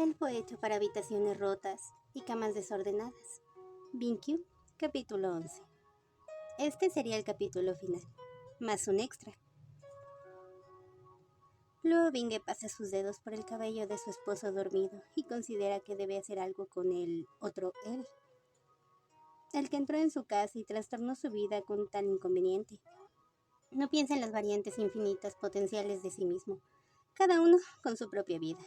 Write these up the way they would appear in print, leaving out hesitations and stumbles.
Él fue hecho para habitaciones rotas y camas desordenadas. Binkyu, capítulo 11. Este sería el capítulo final, más un extra. Luego Binge pasa sus dedos por el cabello de su esposo dormido y considera que debe hacer algo con el otro él, el que entró en su casa y trastornó su vida con tal inconveniente. No piensa en las variantes infinitas potenciales de sí mismo, cada uno con su propia vida,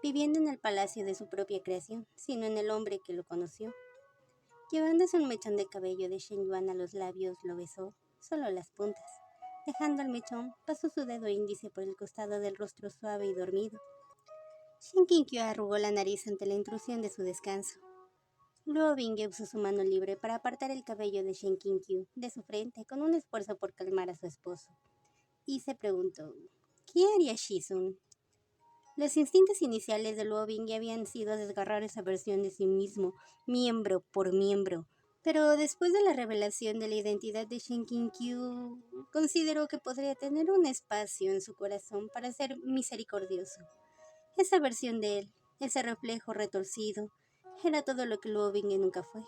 viviendo en el palacio de su propia creación, sino en el hombre que lo conoció. Llevándose un mechón de cabello de Shen Yuan a los labios, lo besó, solo las puntas. Dejando el mechón, pasó su dedo índice por el costado del rostro suave y dormido. Shen Qinkyu arrugó la nariz ante la intrusión de su descanso. Luego Binge usó su mano libre para apartar el cabello de Shen Qinkyu de su frente con un esfuerzo por calmar a su esposo. Y se preguntó, ¿qué haría Shizun? Los instintos iniciales de Luo Binge habían sido desgarrar esa versión de sí mismo, miembro por miembro. Pero después de la revelación de la identidad de Shen Qinkyu, consideró que podría tener un espacio en su corazón para ser misericordioso. Esa versión de él, ese reflejo retorcido, era todo lo que Luo Binge nunca fue.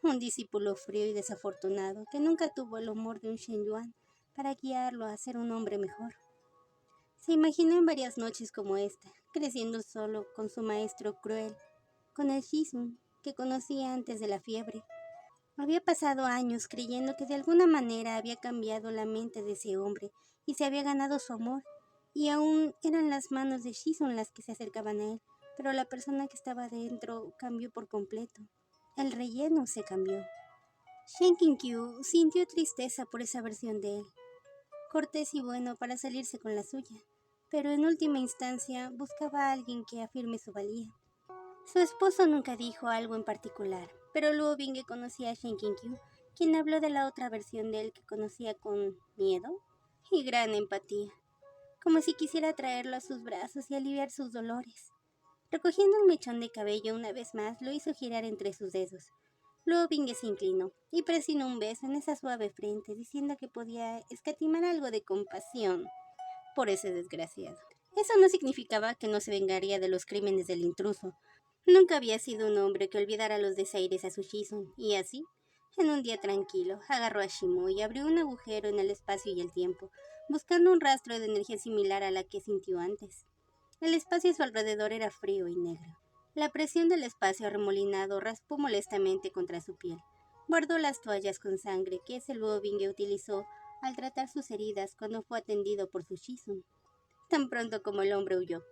Un discípulo frío y desafortunado que nunca tuvo el humor de un Shen Yuan para guiarlo a ser un hombre mejor. Se imaginó en varias noches como esta, creciendo solo con su maestro cruel, con el Shizun que conocía antes de la fiebre. Había pasado años creyendo que de alguna manera había cambiado la mente de ese hombre y se había ganado su amor, y aún eran las manos de Shizun las que se acercaban a él, pero la persona que estaba dentro cambió por completo. El relleno se cambió. Shen Qinkyu sintió tristeza por esa versión de él, cortés y bueno para salirse con la suya, pero en última instancia buscaba a alguien que afirme su valía. Su esposo nunca dijo algo en particular, pero Luo Binge conocía a Shen Qinkyu, quien habló de la otra versión de él que conocía con miedo y gran empatía, como si quisiera traerlo a sus brazos y aliviar sus dolores. Recogiendo un mechón de cabello una vez más, lo hizo girar entre sus dedos. Luo Binge se inclinó y presionó un beso en esa suave frente, diciendo que podía escatimar algo de compasión por ese desgraciado. Eso no significaba que no se vengaría de los crímenes del intruso. Nunca había sido un hombre que olvidara los desaires a su Shizun, y así, en un día tranquilo, agarró a Shimo y abrió un agujero en el espacio y el tiempo, buscando un rastro de energía similar a la que sintió antes. El espacio a su alrededor era frío y negro. La presión del espacio arremolinado raspó molestamente contra su piel. Guardó las toallas con sangre que ese Luo Binge utilizó al tratar sus heridas cuando fue atendido por su Shizun, tan pronto como el hombre huyó,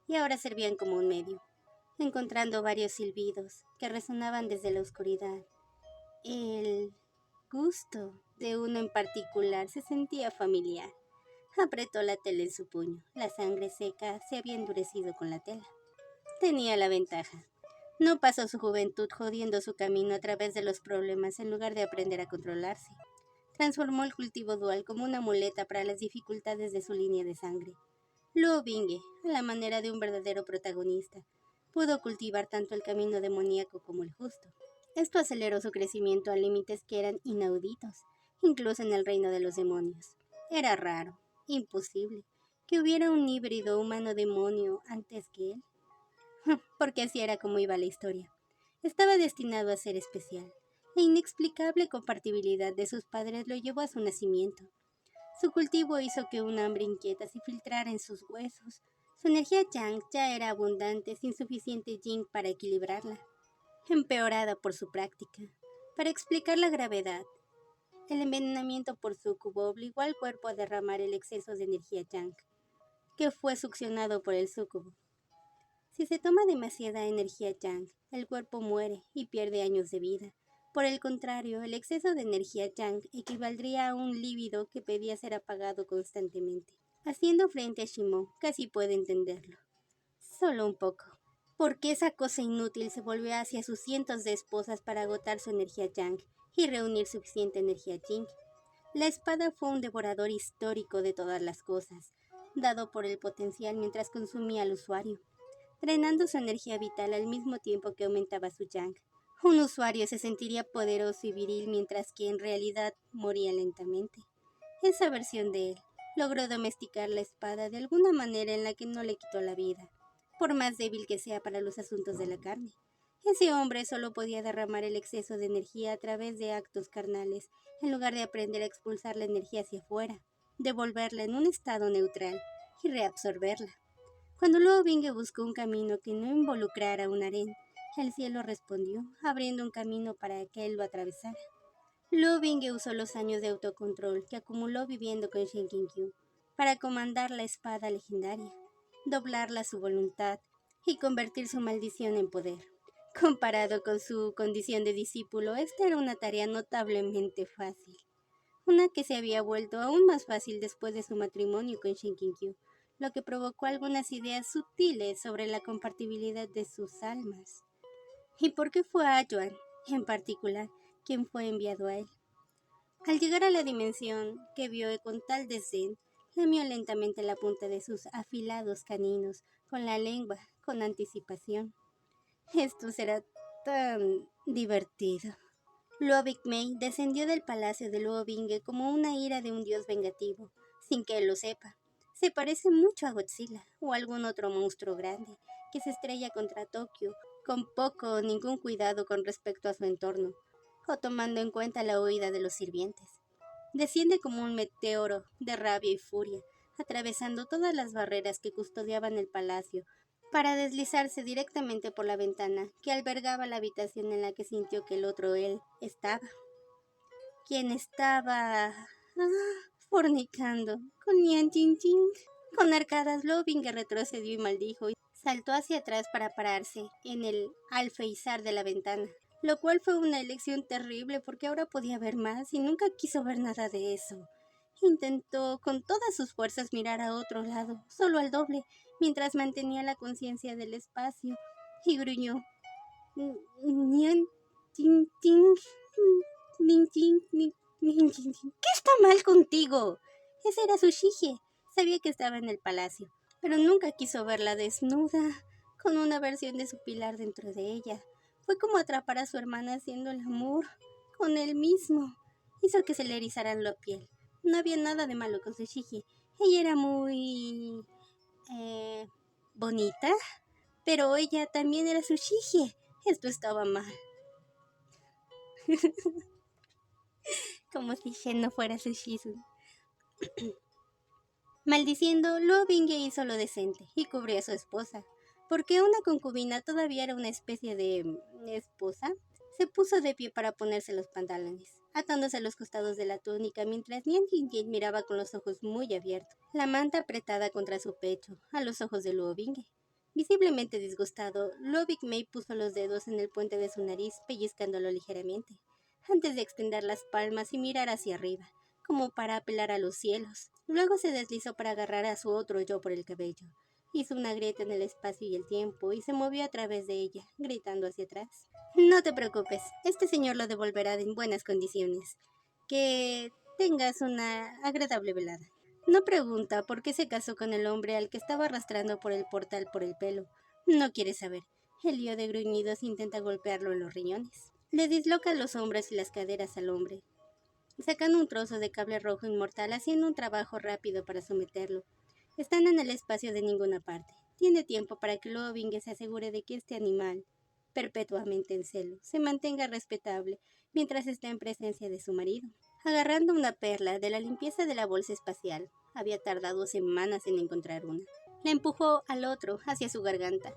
y ahora servían como un medio, encontrando varios silbidos que resonaban desde la oscuridad. El gusto de uno en particular se sentía familiar. Apretó la tela en su puño. La sangre seca se había endurecido con la tela. Tenía la ventaja. No pasó su juventud jodiendo su camino a través de los problemas en lugar de aprender a controlarse. Transformó el cultivo dual como una muleta para las dificultades de su línea de sangre. Luo Binge, a la manera de un verdadero protagonista, pudo cultivar tanto el camino demoníaco como el justo. Esto aceleró su crecimiento a límites que eran inauditos, incluso en el reino de los demonios. Era raro, imposible, que hubiera un híbrido humano-demonio antes que él. Porque así era como iba la historia. Estaba destinado a ser especial. La inexplicable compatibilidad de sus padres lo llevó a su nacimiento. Su cultivo hizo que un hambre inquieta se filtrara en sus huesos. Su energía Yang ya era abundante sin suficiente Yin para equilibrarla, empeorada por su práctica. Para explicar la gravedad, el envenenamiento por súcubo obligó al cuerpo a derramar el exceso de energía Yang, que fue succionado por el súcubo. Si se toma demasiada energía Yang, el cuerpo muere y pierde años de vida. Por el contrario, el exceso de energía Yang equivaldría a un líbido que pedía ser apagado constantemente. Haciendo frente a Shimo, casi puede entenderlo. Solo un poco. Porque esa cosa inútil se volvió hacia sus cientos de esposas para agotar su energía Yang y reunir suficiente energía Jing. La espada fue un devorador histórico de todas las cosas, dado por el potencial mientras consumía al usuario, drenando su energía vital al mismo tiempo que aumentaba su Yang. Un usuario se sentiría poderoso y viril mientras que en realidad moría lentamente. Esa versión de él logró domesticar la espada de alguna manera en la que no le quitó la vida. por más débil que sea para los asuntos de la carne. Ese hombre solo podía derramar el exceso de energía a través de actos carnales, en lugar de aprender a expulsar la energía hacia afuera, devolverla en un estado neutral y reabsorberla. Cuando Luo Binge buscó un camino que no involucrara un harén, el cielo respondió, abriendo un camino para que él lo atravesara. Luo Binge usó los años de autocontrol que acumuló viviendo con Shen Qingqiu para comandar la espada legendaria, doblarla a su voluntad y convertir su maldición en poder. Comparado con su condición de discípulo, esta era una tarea notablemente fácil, una que se había vuelto aún más fácil después de su matrimonio con Shen Qingqiu, lo que provocó algunas ideas sutiles sobre la compatibilidad de sus almas. ¿Y por qué fue a Yuan, en particular, quien fue enviado a él? Al llegar a la dimensión que vio con tal desdén, lamió lentamente la punta de sus afilados caninos con la lengua, con anticipación. Esto será tan divertido. Luo Bigmei descendió del palacio de Luo Binge como una ira de un dios vengativo, sin que él lo sepa. Se parece mucho a Godzilla o algún otro monstruo grande que se estrella contra Tokio con poco o ningún cuidado con respecto a su entorno, o tomando en cuenta la huida de los sirvientes. Desciende como un meteoro de rabia y furia, atravesando todas las barreras que custodiaban el palacio, para deslizarse directamente por la ventana que albergaba la habitación en la que sintió que el otro él estaba. Quien estaba fornicando con Nian Jing. Con arcadas, Luo Binge retrocedió y maldijo, y saltó hacia atrás para pararse en el alféizar de la ventana, lo cual fue una elección terrible porque ahora podía ver más y nunca quiso ver nada de eso. Intentó con todas sus fuerzas mirar a otro lado, solo al doble, mientras mantenía la conciencia del espacio, y gruñó: Nian Ting Ting, Ning Ting, Ning Ting Ting. ¿Qué está mal contigo? Ese era su Shige. Sabía que estaba en el palacio, pero nunca quiso verla desnuda, con una versión de su pilar dentro de ella. Fue como atrapar a su hermana haciendo el amor con él mismo. Hizo que se le erizara la piel. No había nada de malo con su Shige. Ella era muy bonita, pero ella también era su Shige. Esto estaba mal. Como si Shen no fuera su Shizun. Maldiciendo, Luo Binge hizo lo decente y cubrió a su esposa. Porque una concubina todavía era una especie de esposa, se puso de pie para ponerse los pantalones, atándose a los costados de la túnica mientras Nian Jin miraba con los ojos muy abiertos, la manta apretada contra su pecho, a los ojos de Luo Binge. Visiblemente disgustado, Luo Bigmei puso los dedos en el puente de su nariz, pellizcándolo ligeramente, antes de extender las palmas y mirar hacia arriba, como para apelar a los cielos. Luego se deslizó para agarrar a su otro yo por el cabello. Hizo una grieta en el espacio y el tiempo y se movió a través de ella, gritando hacia atrás. No te preocupes, este señor lo devolverá en buenas condiciones. Que tengas una agradable velada. No pregunta por qué se casó con el hombre al que estaba arrastrando por el portal por el pelo. No quiere saber. El lío de gruñidos intenta golpearlo en los riñones. Le disloca los hombros y las caderas al hombre, sacando un trozo de cable rojo inmortal, haciendo un trabajo rápido para someterlo. Están en el espacio de ninguna parte. Tiene tiempo para que Luo Binge se asegure de que este animal, perpetuamente en celo, se mantenga respetable mientras está en presencia de su marido. Agarrando una perla de la limpieza de la bolsa espacial, había tardado semanas en encontrar una. La empujó al otro hacia su garganta.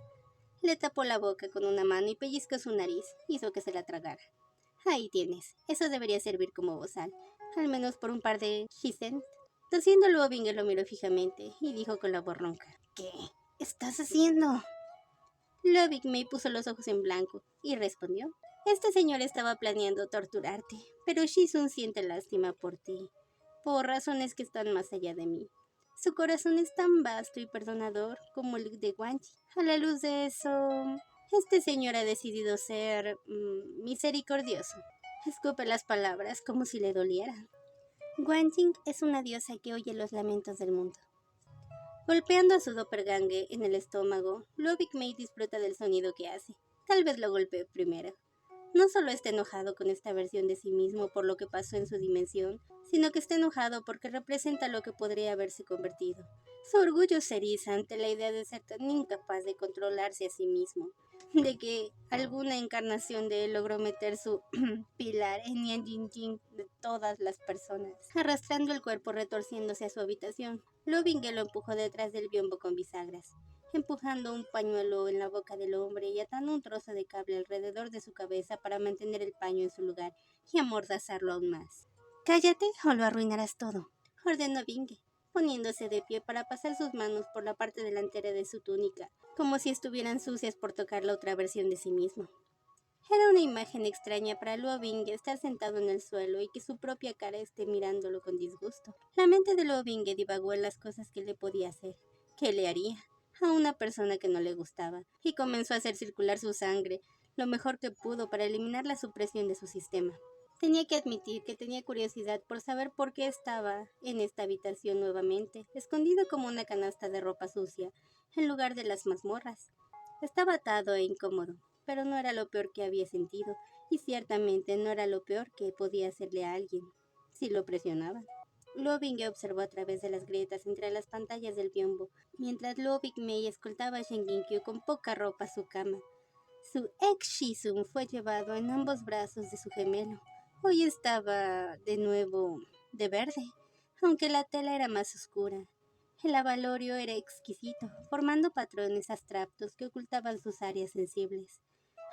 Le tapó la boca con una mano y pellizcó su nariz. Hizo que se la tragara. Ahí tienes. Eso debería servir como bozal, al menos por un par de shisen. Tosiendo, Luo Binge lo miró fijamente y dijo con la voz ronca: ¿Qué estás haciendo? Luo Bigmei puso los ojos en blanco y respondió: Este señor estaba planeando torturarte, pero Shizun siente lástima por ti, por razones que están más allá de mí. Su corazón es tan vasto y perdonador como el de Guanchi. A la luz de eso, este señor ha decidido ser misericordioso. Escupe las palabras como si le dolieran. Guanjing es una diosa que oye los lamentos del mundo. Golpeando a su doppelganger en el estómago, Luo Bigmei disfruta del sonido que hace. Tal vez lo golpee primero. No solo está enojado con esta versión de sí mismo por lo que pasó en su dimensión, sino que está enojado porque representa lo que podría haberse convertido. Su orgullo se eriza ante la idea de ser tan incapaz de controlarse a sí mismo, de que alguna encarnación de él logró meter su pilar en Nian Jin Jin de todas las personas. Arrastrando el cuerpo retorciéndose a su habitación, Lovinghe lo empujó detrás del biombo con bisagras, empujando un pañuelo en la boca del hombre y atando un trozo de cable alrededor de su cabeza para mantener el paño en su lugar y amordazarlo aún más. «Cállate o lo arruinarás todo», ordenó Binge, poniéndose de pie para pasar sus manos por la parte delantera de su túnica, como si estuvieran sucias por tocar la otra versión de sí mismo. Era una imagen extraña para Luo Binge estar sentado en el suelo y que su propia cara esté mirándolo con disgusto. La mente de Luo Binge divagó en las cosas que le podía hacer, que le haría, a una persona que no le gustaba, y comenzó a hacer circular su sangre lo mejor que pudo para eliminar la supresión de su sistema. Tenía que admitir que tenía curiosidad por saber por qué estaba en esta habitación nuevamente, escondido como una canasta de ropa sucia, en lugar de las mazmorras. Estaba atado e incómodo, pero no era lo peor que había sentido, y ciertamente no era lo peor que podía hacerle a alguien, si lo presionaban. Loving observó a través de las grietas entre las pantallas del biombo, mientras Loving Mei escoltaba a Shen Qinkyu con poca ropa a su cama. Su ex Shizun fue llevado en ambos brazos de su gemelo. Hoy estaba de nuevo de verde, aunque la tela era más oscura. El avalorio era exquisito, formando patrones abstractos que ocultaban sus áreas sensibles,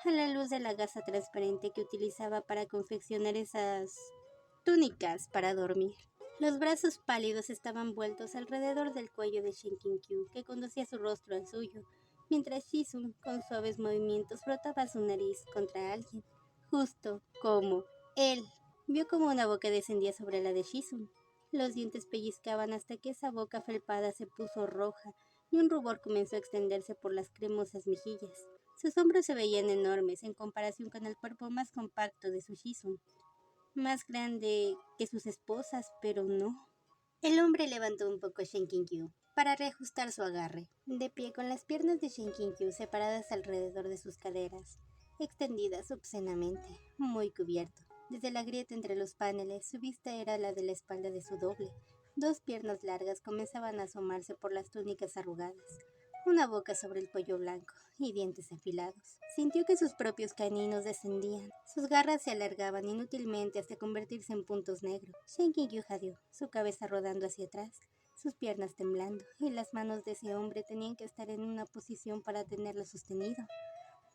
a la luz de la gasa transparente que utilizaba para confeccionar esas túnicas para dormir. Los brazos pálidos estaban vueltos alrededor del cuello de Shen Qinkyu, que conducía su rostro al suyo, mientras Shizun, con suaves movimientos, frotaba su nariz contra alguien, justo como él. Vio como una boca descendía sobre la de Shizun. Los dientes pellizcaban hasta que esa boca felpada se puso roja y un rubor comenzó a extenderse por las cremosas mejillas. Sus hombros se veían enormes en comparación con el cuerpo más compacto de su Shizun, más grande que sus esposas, pero no. El hombre levantó un poco a Shen Qinkyu para reajustar su agarre, de pie con las piernas de Shen Qinkyu separadas alrededor de sus caderas, extendidas obscenamente, muy cubierto. Desde la grieta entre los paneles, su vista era la de la espalda de su doble. Dos piernas largas comenzaban a asomarse por las túnicas arrugadas, una boca sobre el cuello blanco y dientes afilados. Sintió que sus propios caninos descendían. Sus garras se alargaban inútilmente hasta convertirse en puntos negros. Shen Qinkyu jadeó, su cabeza rodando hacia atrás, sus piernas temblando, y las manos de ese hombre tenían que estar en una posición para tenerlo sostenido.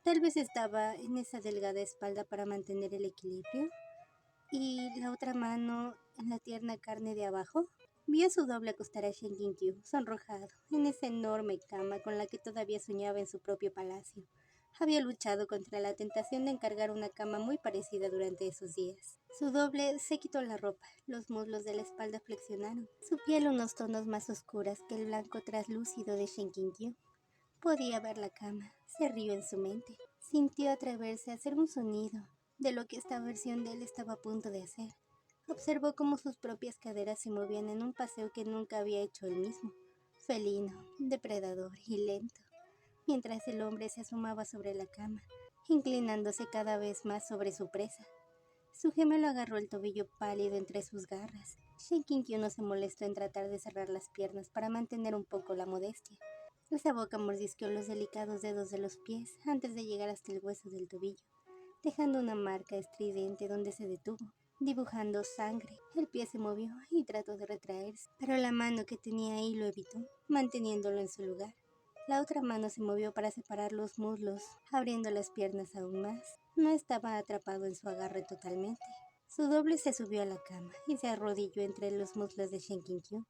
Tal vez estaba en esa delgada espalda para mantener el equilibrio, y la otra mano en la tierna carne de abajo. Vio a su doble acostar a Shen Qinkyu, sonrojado, en esa enorme cama con la que todavía soñaba en su propio palacio. Había luchado contra la tentación de encargar una cama muy parecida durante esos días. Su doble se quitó la ropa, los muslos de la espalda flexionaron, su piel unos tonos más oscuras que el blanco traslúcido de Shen Qinkyu. Podía ver la cama, se rió en su mente. Sintió atreverse a hacer un sonido de lo que esta versión de él estaba a punto de hacer. Observó cómo sus propias caderas se movían en un paseo que nunca había hecho él mismo, felino, depredador y lento, mientras el hombre se asomaba sobre la cama, inclinándose cada vez más sobre su presa. Su gemelo agarró el tobillo pálido entre sus garras. Shen Qinkyu no se molestó en tratar de cerrar las piernas para mantener un poco la modestia. Esa boca mordisqueó los delicados dedos de los pies antes de llegar hasta el hueso del tobillo, dejando una marca estridente donde se detuvo, dibujando sangre. El pie se movió y trató de retraerse, pero la mano que tenía ahí lo evitó, manteniéndolo en su lugar. La otra mano se movió para separar los muslos, abriendo las piernas aún más. No estaba atrapado en su agarre totalmente. Su doble se subió a la cama y se arrodilló entre los muslos de Shen Qinkyu.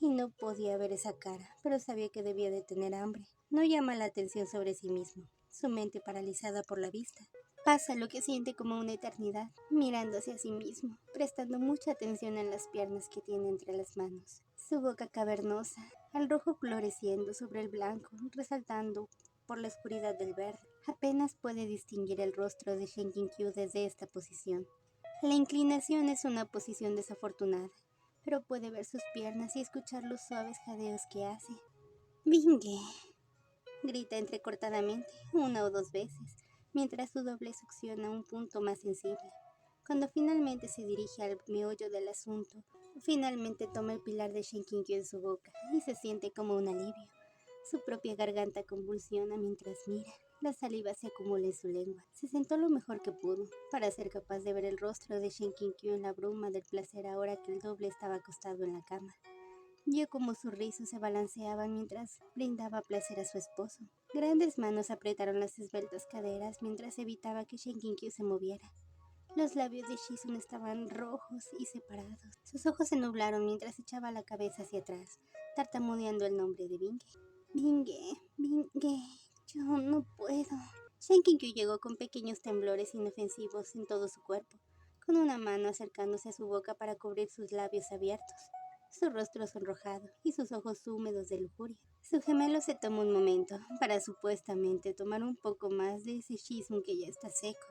Y no podía ver esa cara, pero sabía que debía de tener hambre. No llama la atención sobre sí mismo, su mente paralizada por la vista. Pasa lo que siente como una eternidad, mirándose a sí mismo, prestando mucha atención en las piernas que tiene entre las manos. Su boca cavernosa, el rojo floreciendo sobre el blanco, resaltando por la oscuridad del verde. Apenas puede distinguir el rostro de Shen Qinkyu desde esta posición. La inclinación es una posición desafortunada, pero puede ver sus piernas y escuchar los suaves jadeos que hace. «Binge», grita entrecortadamente, una o dos veces, mientras su doble succiona un punto más sensible. Cuando finalmente se dirige al meollo del asunto, finalmente toma el pilar de Shen Qinkyu en su boca y se siente como un alivio. Su propia garganta convulsiona mientras mira. La saliva se acumula en su lengua. Se sentó lo mejor que pudo, para ser capaz de ver el rostro de Shen Qinkyu en la bruma del placer ahora que el doble estaba acostado en la cama. Vio cómo sus rizos se balanceaban mientras brindaba placer a su esposo. Grandes manos apretaron las esbeltas caderas mientras evitaba que Shen Qinkyu se moviera. Los labios de Shizun estaban rojos y separados. Sus ojos se nublaron mientras echaba la cabeza hacia atrás, tartamudeando el nombre de Binge. Binge, Binge, yo no puedo. Shen Qinkyu llegó con pequeños temblores inofensivos en todo su cuerpo, con una mano acercándose a su boca para cubrir sus labios abiertos, su rostro sonrojado y sus ojos húmedos de lujuria. Su gemelo se tomó un momento para supuestamente tomar un poco más de ese Shizun que ya está seco,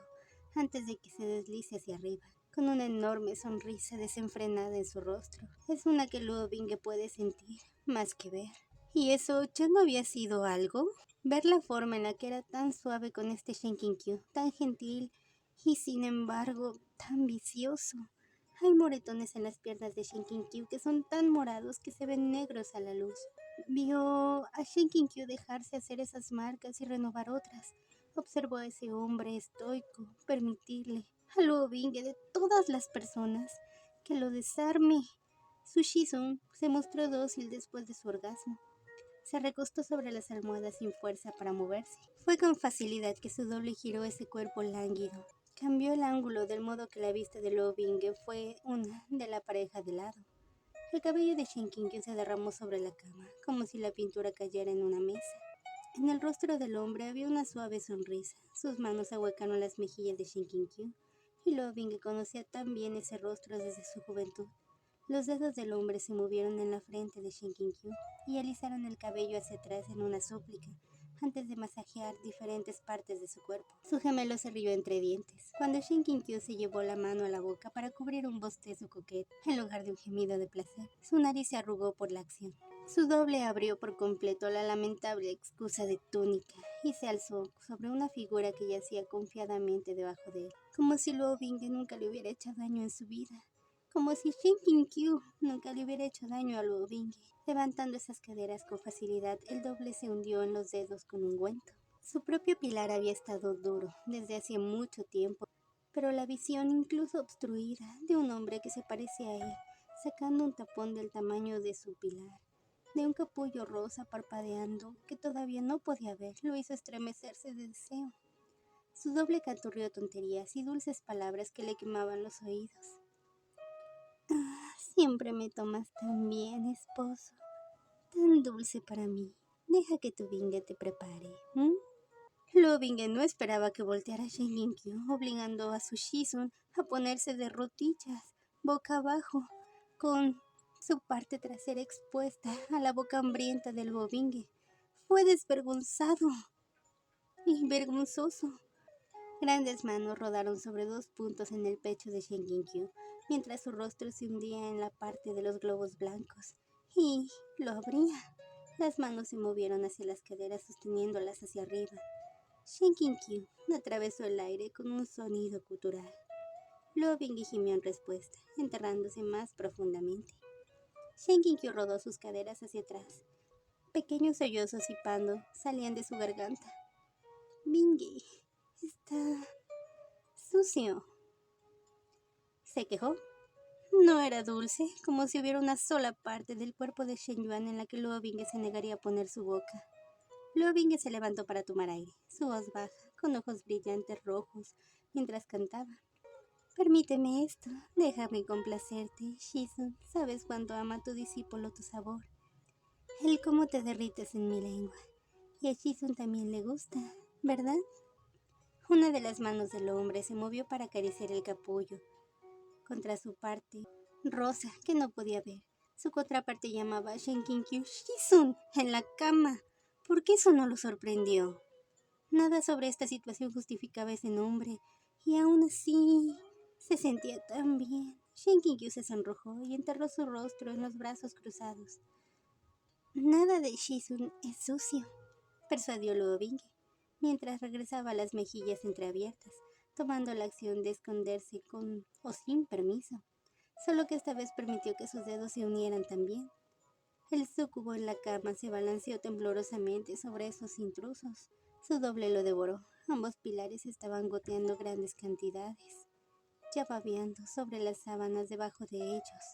antes de que se deslice hacia arriba, con una enorme sonrisa desenfrenada en su rostro. Es una que Luo Binge puede sentir, más que ver. ¿Y eso ya no había sido algo? Ver la forma en la que era tan suave con este Shen Qinkyu, tan gentil y sin embargo tan vicioso. Hay moretones en las piernas de Shen Qinkyu que son tan morados que se ven negros a la luz. Vio a Shen Qinkyu dejarse hacer esas marcas y renovar otras. Observó a ese hombre estoico permitirle a Luo Binge de todas las personas que lo desarme. Su Shizun se mostró dócil después de su orgasmo. Se recostó sobre las almohadas sin fuerza para moverse. Fue con facilidad que su doble giró ese cuerpo lánguido. Cambió el ángulo del modo que la vista de Luo Binge fue una de la pareja de lado. El cabello de Shen Qinkyu se derramó sobre la cama, como si la pintura cayera en una mesa. En el rostro del hombre había una suave sonrisa. Sus manos ahuecaron las mejillas de Shen Qinkyu, y Luo Binge conocía tan bien ese rostro desde su juventud. Los dedos del hombre se movieron en la frente de Shen Qinkyu y alisaron el cabello hacia atrás en una súplica, antes de masajear diferentes partes de su cuerpo. Su gemelo se rió entre dientes, cuando Shen Qinkyu se llevó la mano a la boca para cubrir un bostezo coqueto, en lugar de un gemido de placer. Su nariz se arrugó por la acción. Su doble abrió por completo la lamentable excusa de túnica y se alzó sobre una figura que yacía confiadamente debajo de él, como si Luo Binge nunca le hubiera hecho daño en su vida. Como si Shen Qinkyu nunca le hubiera hecho daño a Luo Binge. Levantando esas caderas con facilidad, el doble se hundió en los dedos con ungüento. Su propio pilar había estado duro desde hacía mucho tiempo, pero la visión incluso obstruida de un hombre que se parecía a él, sacando un tapón del tamaño de su pilar, de un capullo rosa parpadeando que todavía no podía ver, lo hizo estremecerse de deseo. Su doble canturrió tonterías y dulces palabras que le quemaban los oídos. Siempre me tomas tan bien, esposo, tan dulce para mí. Deja que tu Binge te prepare. Luo Binge no esperaba que volteara Shen Qinkyu, obligando a su Shizun a ponerse de rodillas, boca abajo, con su parte trasera expuesta a la boca hambrienta del Luo Binge. Fue desvergonzado y vergonzoso. Grandes manos rodaron sobre dos puntos en el pecho de Shen Qinkyu, mientras su rostro se hundía en la parte de los globos blancos. Y lo abría. Las manos se movieron hacia las caderas sosteniéndolas hacia arriba. Shen Qinkyu atravesó el aire con un sonido gutural. Luo Binge gimió en respuesta, enterrándose más profundamente. Shen Qinkyu rodó sus caderas hacia atrás. Pequeños sollozos y pando salían de su garganta. Binge, está sucio, se quejó. No era dulce, como si hubiera una sola parte del cuerpo de Shen Yuan en la que Luo Binge se negaría a poner su boca. Luo Binge se levantó para tomar aire, su voz baja, con ojos brillantes rojos, mientras cantaba. Permíteme esto, déjame complacerte, Shizun. Sabes cuánto ama a tu discípulo tu sabor. El cómo te derrites en mi lengua. Y a Shizun también le gusta, ¿verdad? Una de las manos del hombre se movió para acariciar el capullo contra su parte rosa que no podía ver. Su contraparte llamaba a Shen Qinkyu Shizun en la cama. ¿Por qué eso no lo sorprendió? Nada sobre esta situación justificaba ese nombre, y aún así se sentía tan bien. Shen Qinkyu se sonrojó y enterró su rostro en los brazos cruzados. Nada de Shizun es sucio, persuadió Luo Binge. mientras regresaba las mejillas entreabiertas, tomando la acción de esconderse con o sin permiso, solo que esta vez permitió que sus dedos se unieran también. El súcubo en la cama se balanceó temblorosamente sobre esos intrusos. Su doble lo devoró. Ambos pilares estaban goteando grandes cantidades, ya babeando sobre las sábanas debajo de ellos.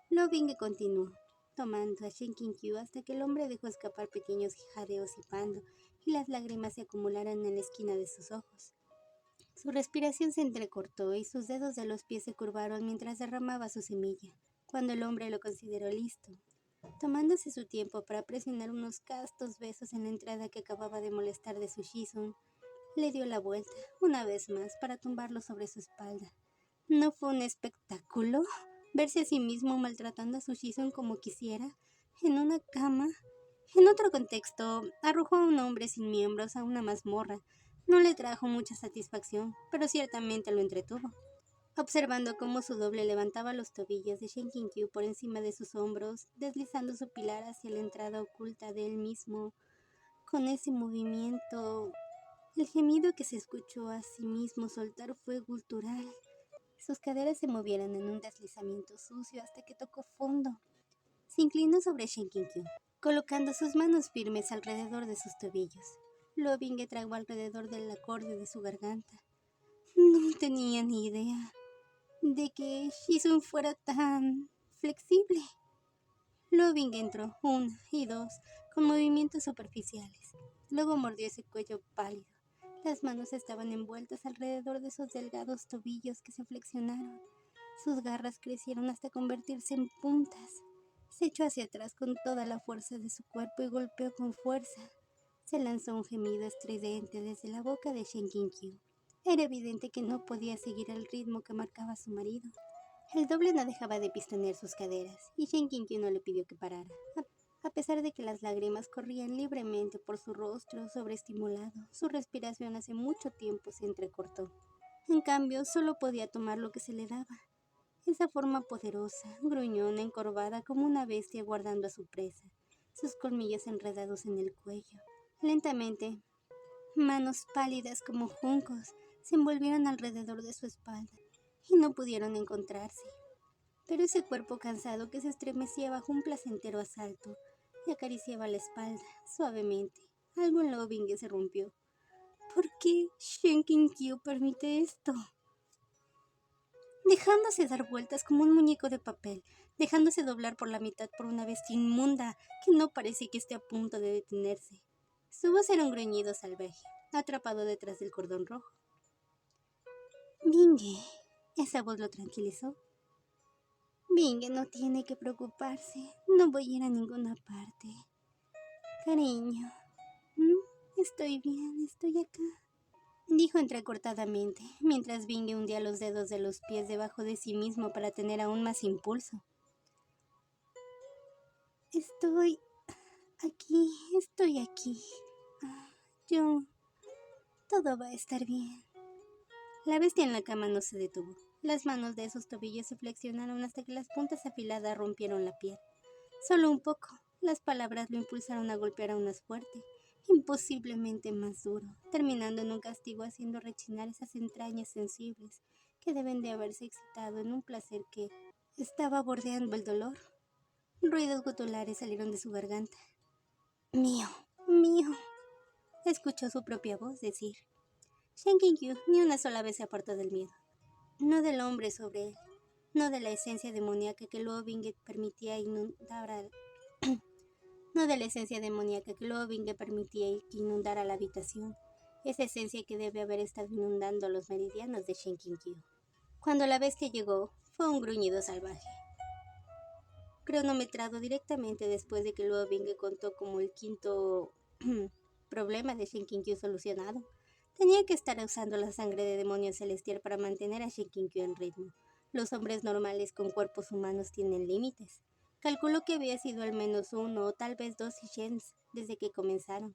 Loving continuó, tomando a Shen Qiu hasta que el hombre dejó escapar pequeños jadeos hipando y las lágrimas se acumularon en la esquina de sus ojos. Su respiración se entrecortó y sus dedos de los pies se curvaron mientras derramaba su semilla. Cuando el hombre lo consideró listo, tomándose su tiempo para presionar unos castos besos en la entrada que acababa de molestar de su Shizun, le dio la vuelta, una vez más, para tumbarlo sobre su espalda. ¿No fue un espectáculo? Verse a sí mismo maltratando a su Shizun como quisiera, en una cama. En otro contexto, arrojó a un hombre sin miembros a una mazmorra. No le trajo mucha satisfacción, pero ciertamente lo entretuvo. Observando cómo su doble levantaba los tobillos de Shen Qiu por encima de sus hombros, deslizando su pilar hacia la entrada oculta de él mismo, con ese movimiento, el gemido que se escuchó a sí mismo soltar fue gutural. Sus caderas se movieron en un deslizamiento sucio hasta que tocó fondo. Se inclinó sobre Shen Qiu, colocando sus manos firmes alrededor de sus tobillos. Loving tragó alrededor del acorde de su garganta. No tenía ni idea de que Shizun fuera tan flexible. Loving entró, una y dos, con movimientos superficiales. Luego mordió ese cuello pálido. Las manos estaban envueltas alrededor de esos delgados tobillos que se flexionaron. Sus garras crecieron hasta convertirse en puntas. Se echó hacia atrás con toda la fuerza de su cuerpo y golpeó con fuerza. Se lanzó un gemido estridente desde la boca de Shen Qiu. Era evidente que no podía seguir el ritmo que marcaba su marido. El doble no dejaba de pistonear sus caderas, y Shen Qiu no le pidió que parara, a pesar de que las lágrimas corrían libremente por su rostro sobreestimulado. Su respiración hace mucho tiempo se entrecortó. En cambio, solo podía tomar lo que se le daba. Esa forma poderosa, gruñona, encorvada como una bestia guardando a su presa, sus colmillos enredados en el cuello. Lentamente, manos pálidas como juncos se envolvieron alrededor de su espalda y no pudieron encontrarse. Pero ese cuerpo cansado que se estremecía bajo un placentero asalto le acariciaba la espalda suavemente. Algo en Loving se rompió. ¿Por qué Shen Qiu permite esto? Dejándose dar vueltas como un muñeco de papel, dejándose doblar por la mitad por una bestia inmunda que no parece que esté a punto de detenerse. Su voz era un gruñido salvaje, atrapado detrás del cordón rojo. Binge, esa voz lo tranquilizó. Binge no tiene que preocuparse, no voy a ir a ninguna parte. Cariño, estoy bien, estoy acá, dijo entrecortadamente, mientras Binge hundía los dedos de los pies debajo de sí mismo para tener aún más impulso. Estoy aquí. Todo va a estar bien. La bestia en la cama no se detuvo. Las manos de esos tobillos se flexionaron hasta que las puntas afiladas rompieron la piel. Solo un poco. Las palabras lo impulsaron a golpear aún más fuerte, imposiblemente más duro, terminando en un castigo haciendo rechinar esas entrañas sensibles que deben de haberse excitado en un placer que estaba bordeando el dolor. Ruidos gutulares salieron de su garganta. Mío, mío, escuchó su propia voz decir. Shen Qiu ni una sola vez se apartó del miedo. No del hombre sobre él, no de la esencia demoníaca que Loving permitía inundar no de la esencia demoníaca que Loving permitía que inundara la habitación, esa esencia que debe haber estado inundando los meridianos de Shen Qiu. Cuando la bestia llegó, fue un gruñido salvaje, cronometrado directamente después de que Loving contó como el quinto problema de Shen Qiu solucionado. Tenía que estar usando la sangre de demonio celestial para mantener a Shen Qiu en ritmo. Los hombres normales con cuerpos humanos tienen límites. Calculó que había sido al menos uno o tal vez dos Shens desde que comenzaron.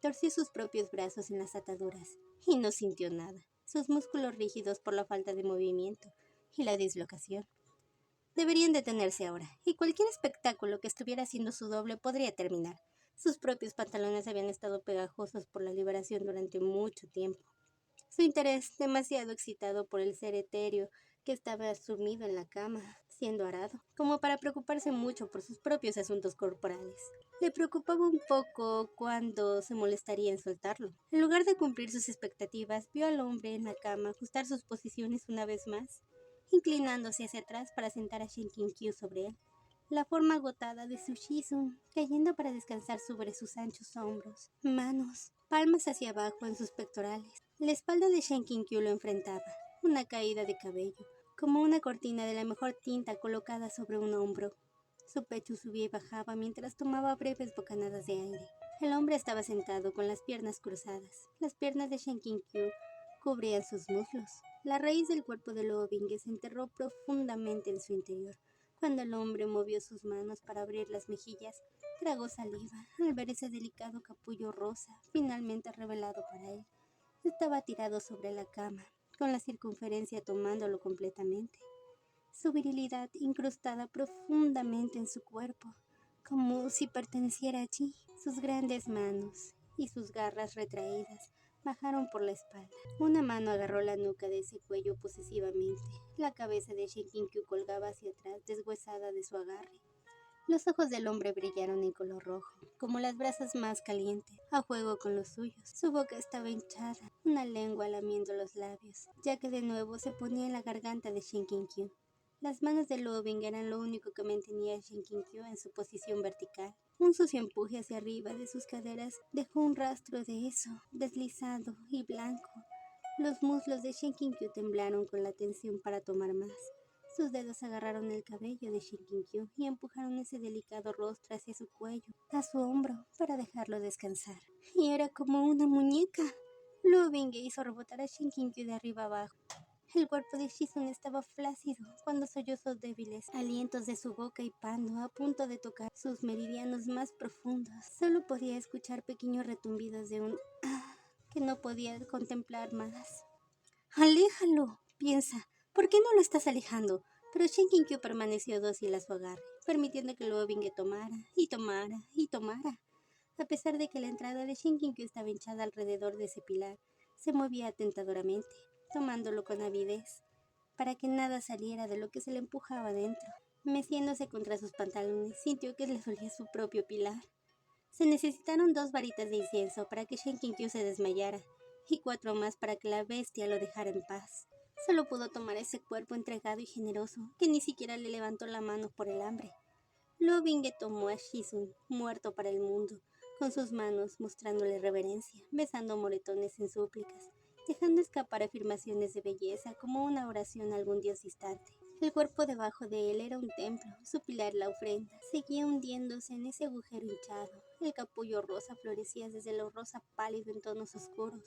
Torció sus propios brazos en las ataduras y no sintió nada. Sus músculos rígidos por la falta de movimiento y la dislocación. Deberían detenerse ahora, y cualquier espectáculo que estuviera haciendo su doble podría terminar. Sus propios pantalones habían estado pegajosos por la liberación durante mucho tiempo. Su interés, demasiado excitado por el ser etéreo que estaba sumido en la cama, siendo arado, como para preocuparse mucho por sus propios asuntos corporales. Le preocupaba un poco cuando se molestaría en soltarlo. En lugar de cumplir sus expectativas, vio al hombre en la cama ajustar sus posiciones una vez más, inclinándose hacia atrás para sentar a Shinkin-Kyu sobre él, la forma agotada de su Shizun cayendo para descansar sobre sus anchos hombros, manos, palmas hacia abajo en sus pectorales. La espalda de Shinkin-Kyu lo enfrentaba, una caída de cabello, como una cortina de la mejor tinta colocada sobre un hombro. Su pecho subía y bajaba mientras tomaba breves bocanadas de aire. El hombre estaba sentado con las piernas cruzadas. Las piernas de Shinkin-Kyu cubrían sus muslos. La raíz del cuerpo de Lovinge se enterró profundamente en su interior. Cuando el hombre movió sus manos para abrir las mejillas, tragó saliva al ver ese delicado capullo rosa finalmente revelado para él. Estaba tirado sobre la cama, con la circunferencia tomándolo completamente. Su virilidad incrustada profundamente en su cuerpo, como si perteneciera allí. Sus grandes manos y sus garras retraídas bajaron por la espalda. Una mano agarró la nuca de ese cuello posesivamente. La cabeza de Shinkin-Kyu colgaba hacia atrás, deshuesada de su agarre. Los ojos del hombre brillaron en color rojo, como las brasas más calientes, a juego con los suyos. Su boca estaba hinchada, una lengua lamiendo los labios, ya que de nuevo se ponía en la garganta de Shinkin-Kyu. Las manos de Loving eran lo único que mantenía a Shinkin-Kyu en su posición vertical. Un sucio empuje hacia arriba de sus caderas dejó un rastro de eso, deslizado y blanco. Los muslos de Shinkin-Kyu temblaron con la tensión para tomar más. Sus dedos agarraron el cabello de Shinkin-Kyu y empujaron ese delicado rostro hacia su cuello, a su hombro, para dejarlo descansar. Y era como una muñeca. Loving hizo rebotar a Shinkin-Kyu de arriba abajo. El cuerpo de Shizun estaba flácido cuando sollozos débiles, alientos de su boca y pando a punto de tocar sus meridianos más profundos. Solo podía escuchar pequeños retumbidos de un que no podía contemplar más. «Aléjalo», piensa. «¿Por qué no lo estás alejando?» Pero Shinkin-Kyu permaneció dócil a su agarre, permitiendo que Loving tomara y tomara y tomara. A pesar de que la entrada de Shinkin-Kyu estaba hinchada alrededor de ese pilar, se movía tentadoramente, tomándolo con avidez, para que nada saliera de lo que se le empujaba dentro. Meciéndose contra sus pantalones, sintió que le dolía su propio pilar. Se necesitaron 2 varitas de incienso para que Shinkin-Kyu se desmayara, y 4 más para que la bestia lo dejara en paz. Solo pudo tomar ese cuerpo entregado y generoso, que ni siquiera le levantó la mano por el hambre. Loving tomó a Shizun, muerto para el mundo, con sus manos mostrándole reverencia, besando moretones en súplicas, dejando escapar afirmaciones de belleza como una oración a algún dios distante. El cuerpo debajo de él era un templo, su pilar la ofrenda, seguía hundiéndose en ese agujero hinchado. El capullo rosa florecía desde lo rosa pálido en tonos oscuros,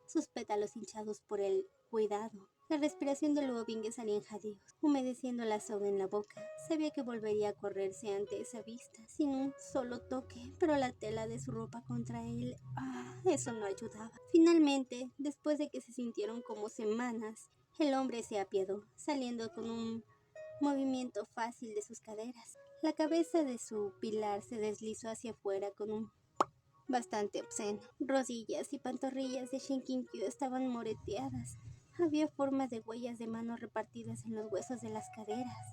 sus pétalos hinchados por el cuidado. La respiración de Loving salía en jadíos, humedeciendo la soga en la boca. Sabía que volvería a correrse ante esa vista, sin un solo toque, pero la tela de su ropa contra él, eso no ayudaba. Finalmente, después de que se sintieron como semanas, el hombre se apiadó, saliendo con un movimiento fácil de sus caderas. La cabeza de su pilar se deslizó hacia afuera con un bastante obsceno. Rodillas y pantorrillas de Shinkin-Kyu estaban moreteadas. Había formas de huellas de mano repartidas en los huesos de las caderas.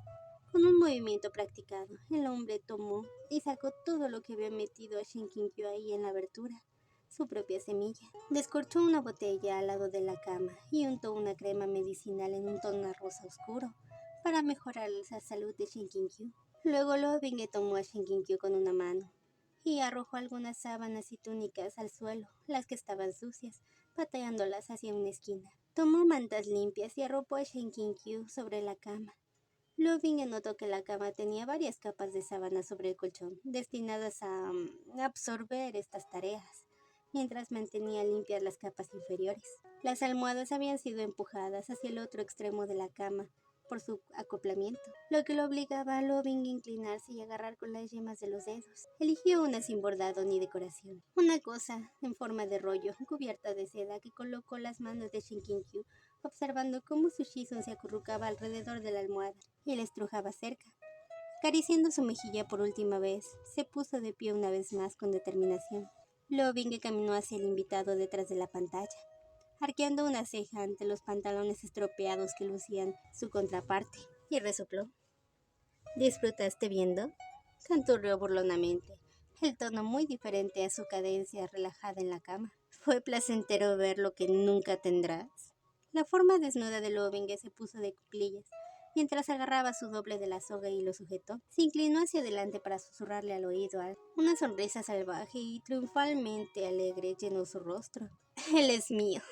Con un movimiento practicado, el hombre tomó y sacó todo lo que había metido a Shinkin-Kyu ahí en la abertura, su propia semilla. Descorchó una botella al lado de la cama y untó una crema medicinal en un tono rosa oscuro para mejorar la salud de Shinkin-Kyu. Luego Loving tomó a Shinkin-Kyu con una mano y arrojó algunas sábanas y túnicas al suelo, las que estaban sucias, pateándolas hacia una esquina. Tomó mantas limpias y arropó a Shinkin-Kyu sobre la cama. Loving notó que la cama tenía varias capas de sábanas sobre el colchón, destinadas a absorber estas tareas, mientras mantenía limpias las capas inferiores. Las almohadas habían sido empujadas hacia el otro extremo de la cama por su acoplamiento, lo que lo obligaba a Loving a inclinarse y agarrar con las yemas de los dedos. Eligió una sin bordado ni decoración, una cosa en forma de rollo, cubierta de seda, que colocó las manos de Shinkin-Kyu, observando cómo su Shizun se acurrucaba alrededor de la almohada y la estrujaba cerca. Acariciando su mejilla por última vez, se puso de pie una vez más con determinación. Loving caminó hacia el invitado detrás de la pantalla, arqueando una ceja ante los pantalones estropeados que lucían su contraparte, y resopló. ¿Disfrutaste viendo? Canturreó burlonamente, el tono muy diferente a su cadencia relajada en la cama. Fue placentero ver lo que nunca tendrás. La forma desnuda de Loving se puso de cuclillas, mientras agarraba su doble de la soga y lo sujetó. Se inclinó hacia adelante para susurrarle al oído algo. Una sonrisa salvaje y triunfalmente alegre llenó su rostro. Él es mío,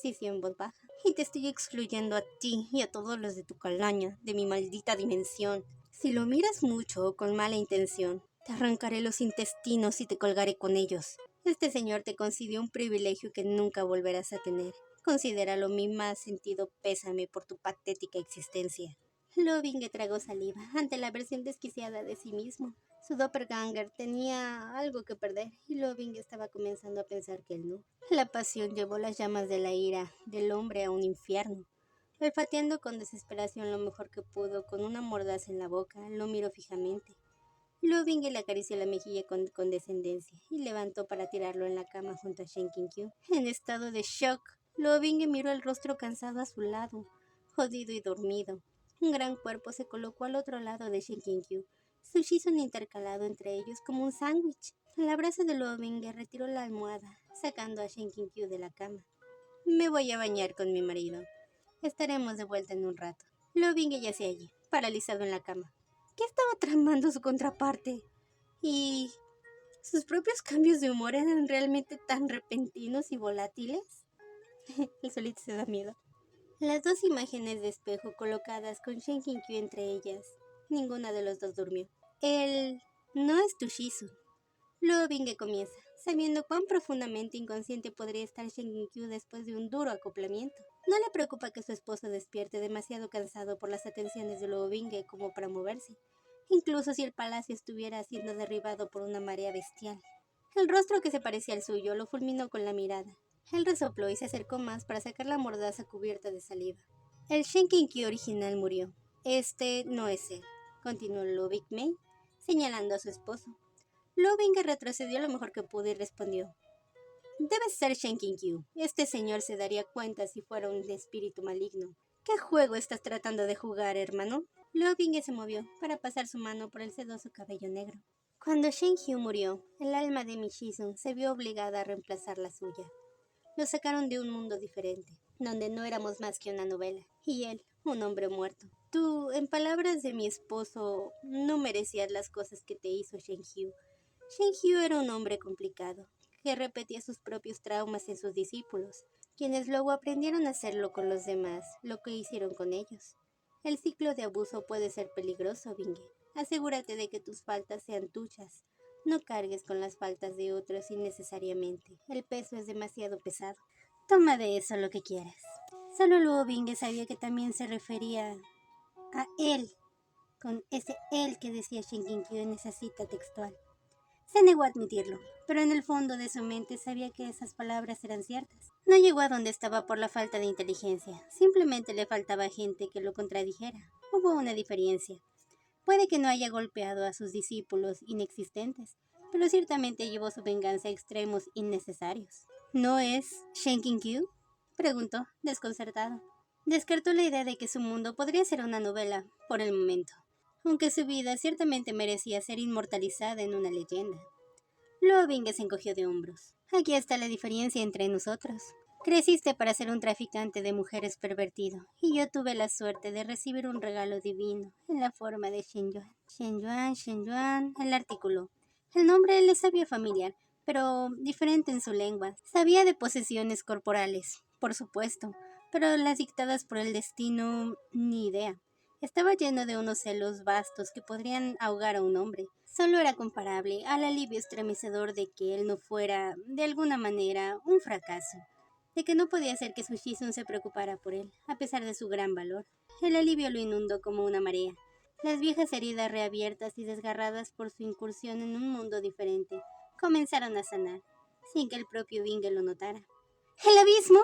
sisió en voz baja, y te estoy excluyendo a ti y a todos los de tu calaña, de mi maldita dimensión. Si lo miras mucho o con mala intención, te arrancaré los intestinos y te colgaré con ellos. Este señor te concedió un privilegio que nunca volverás a tener. Considéralo mi más sentido pésame por tu patética existencia. Loving tragó saliva ante la versión desquiciada de sí mismo. Su doppelganger tenía algo que perder y Loving estaba comenzando a pensar que él no. La pasión llevó las llamas de la ira del hombre a un infierno. Olfateando con desesperación lo mejor que pudo, con una mordaza en la boca, lo miró fijamente. Loving le acarició la mejilla con condescendencia y levantó para tirarlo en la cama junto a Shen Qiu. En estado de shock, Loving miró el rostro cansado a su lado, jodido y dormido. Un gran cuerpo se colocó al otro lado de Shen Qiu, su shizun intercalado entre ellos como un sándwich. Al abrazo de Loving retiró la almohada, sacando a Shen Qiu de la cama. Me voy a bañar con mi marido. Estaremos de vuelta en un rato. Loving yacía allí, paralizado en la cama. ¿Qué estaba tramando su contraparte? ¿Y sus propios cambios de humor eran realmente tan repentinos y volátiles? El solito se da miedo. Las dos imágenes de espejo colocadas con Shen Qiu entre ellas. Ninguna de los dos durmió. Él no es tu Shizu. Loving comienza, sabiendo cuán profundamente inconsciente podría estar Shen Qiu después de un duro acoplamiento. No le preocupa que su esposo despierte demasiado cansado por las atenciones de Loving como para moverse, incluso si el palacio estuviera siendo derribado por una marea bestial. El rostro que se parecía al suyo lo fulminó con la mirada. Él resopló y se acercó más para sacar la mordaza cubierta de saliva. El Shen Qiu original murió. Este no es él, continuó Loving Mei, señalando a su esposo. Loving retrocedió lo mejor que pudo y respondió. Debe ser Shen Qiu. Este señor se daría cuenta si fuera un espíritu maligno. ¿Qué juego estás tratando de jugar, hermano? Loving se movió para pasar su mano por el sedoso cabello negro. Cuando Shen Qiu murió, el alma de mi Shizun se vio obligada a reemplazar la suya. Lo sacaron de un mundo diferente, donde no éramos más que una novela, y él, un hombre muerto. Tú, en palabras de mi esposo, no merecías las cosas que te hizo Shen Qiu. Shen Qiu era un hombre complicado, que repetía sus propios traumas en sus discípulos, quienes luego aprendieron a hacerlo con los demás, lo que hicieron con ellos. El ciclo de abuso puede ser peligroso, Binge. Asegúrate de que tus faltas sean tuyas. No cargues con las faltas de otros innecesariamente. El peso es demasiado pesado. Toma de eso lo que quieras. Solo luego Binge sabía que también se refería a él, con ese él que decía Shen Qiu en esa cita textual. Se negó a admitirlo, pero en el fondo de su mente sabía que esas palabras eran ciertas. No llegó a donde estaba por la falta de inteligencia, simplemente le faltaba gente que lo contradijera. Hubo una diferencia. Puede que no haya golpeado a sus discípulos inexistentes, pero ciertamente llevó su venganza a extremos innecesarios. ¿No es Shen Qiu? Preguntó, desconcertado. Descartó la idea de que su mundo podría ser una novela, por el momento, aunque su vida ciertamente merecía ser inmortalizada en una leyenda. Loving se encogió de hombros. Aquí está la diferencia entre nosotros. Creciste para ser un traficante de mujeres pervertido, y yo tuve la suerte de recibir un regalo divino en la forma de Shen Yuan. Shen Yuan, el artículo. El nombre le sabía familiar, pero diferente en su lengua. Sabía de posesiones corporales, por supuesto, pero las dictadas por el destino, ni idea. Estaba lleno de unos celos vastos que podrían ahogar a un hombre. Solo era comparable al alivio estremecedor de que él no fuera, de alguna manera, un fracaso. De que no podía ser que su Shizun se preocupara por él, a pesar de su gran valor. El alivio lo inundó como una marea. Las viejas heridas reabiertas y desgarradas por su incursión en un mundo diferente comenzaron a sanar, sin que el propio Binge lo notara. ¡El abismo!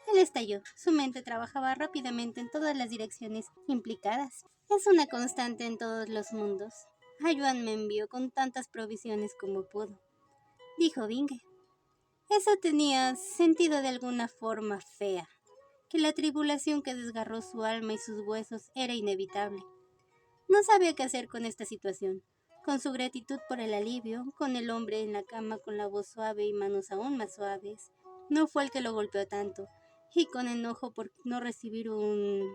Él estalló. Su mente trabajaba rápidamente en todas las direcciones implicadas. Es una constante en todos los mundos. Ayuan me envió con tantas provisiones como pudo, dijo Binge. Eso tenía sentido de alguna forma fea, que la tribulación que desgarró su alma y sus huesos era inevitable. No sabía qué hacer con esta situación, con su gratitud por el alivio, con el hombre en la cama con la voz suave y manos aún más suaves. No fue el que lo golpeó tanto, y con enojo por no recibir un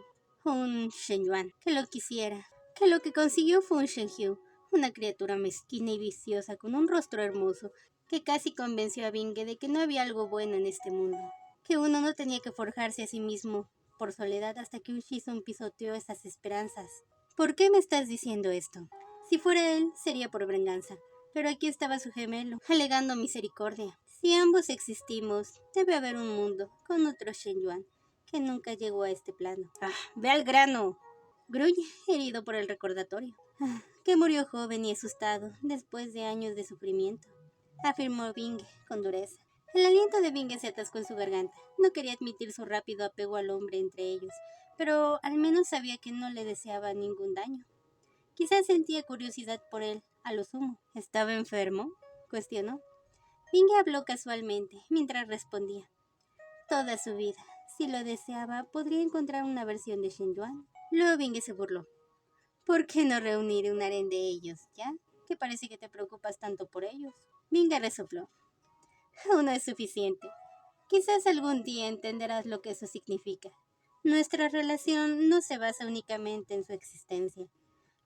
Shenyuan que lo quisiera, que lo que consiguió fue un Shenhyu, una criatura mezquina y viciosa con un rostro hermoso, que casi convenció a Binge de que no había algo bueno en este mundo, que uno no tenía que forjarse a sí mismo por soledad hasta que un Shizun pisoteó esas esperanzas. ¿Por qué me estás diciendo esto? Si fuera él, sería por venganza, pero aquí estaba su gemelo, alegando misericordia. Si ambos existimos, debe haber un mundo con otro Shenyuan que nunca llegó a este plano. ¡Ah, ve al grano! Gruñe, herido por el recordatorio. Que murió joven y asustado, después de años de sufrimiento, afirmó Binge con dureza. El aliento de Binge se atascó en su garganta. No quería admitir su rápido apego al hombre entre ellos, pero al menos sabía que no le deseaba ningún daño. Quizás sentía curiosidad por él, a lo sumo. ¿Estaba enfermo?, cuestionó. Binge habló casualmente, mientras respondía. Toda su vida, si lo deseaba, podría encontrar una versión de Shenyuan. Luego Binge se burló. ¿Por qué no reunir un harén de ellos, ya? Que parece que te preocupas tanto por ellos. Binge resopló. Aún no es suficiente. Quizás algún día entenderás lo que eso significa. Nuestra relación no se basa únicamente en su existencia.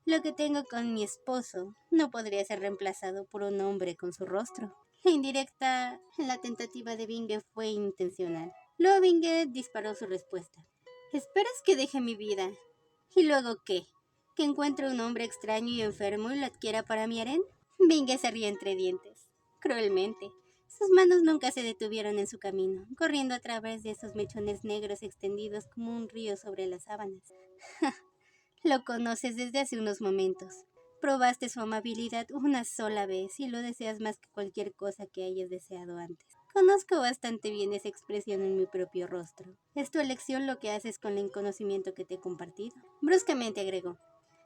Lo que tengo con mi esposo no podría ser reemplazado por un hombre con su rostro. La indirecta en la tentativa de Binge fue intencional. Luego Binge disparó su respuesta. ¿Esperas que deje mi vida? ¿Y luego qué? ¿Que encuentre un hombre extraño y enfermo y lo adquiera para mi harén? Binge se rió entre dientes, cruelmente. Sus manos nunca se detuvieron en su camino, corriendo a través de esos mechones negros extendidos como un río sobre las sábanas. Lo conoces desde hace unos momentos. Probaste su amabilidad una sola vez y lo deseas más que cualquier cosa que hayas deseado antes. Conozco bastante bien esa expresión en mi propio rostro. Es tu elección lo que haces con el conocimiento que te he compartido. Bruscamente agregó.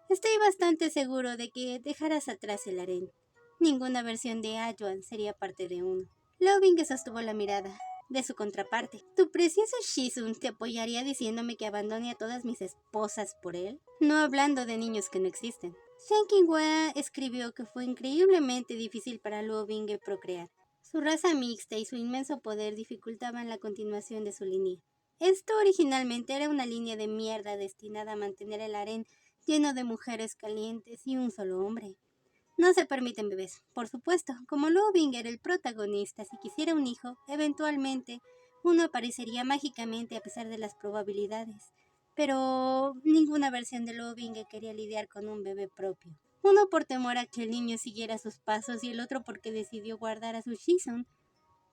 Estoy bastante seguro de que dejarás atrás el harén. Ninguna versión de Ayuan sería parte de uno. Loving sostuvo la mirada de su contraparte. ¿Tu precioso Shizun te apoyaría diciéndome que abandone a todas mis esposas por él? No hablando de niños que no existen. Shen Qinghua escribió que fue increíblemente difícil para Luo Binge procrear. Su raza mixta y su inmenso poder dificultaban la continuación de su línea. Esto originalmente era una línea de mierda destinada a mantener el harén lleno de mujeres calientes y un solo hombre. No se permiten bebés, por supuesto. Como Luo Binge era el protagonista, si quisiera un hijo, eventualmente uno aparecería mágicamente a pesar de las probabilidades. Pero ninguna versión de Luo Binge quería lidiar con un bebé propio. Uno por temor a que el niño siguiera sus pasos y el otro porque decidió guardar a su Shizun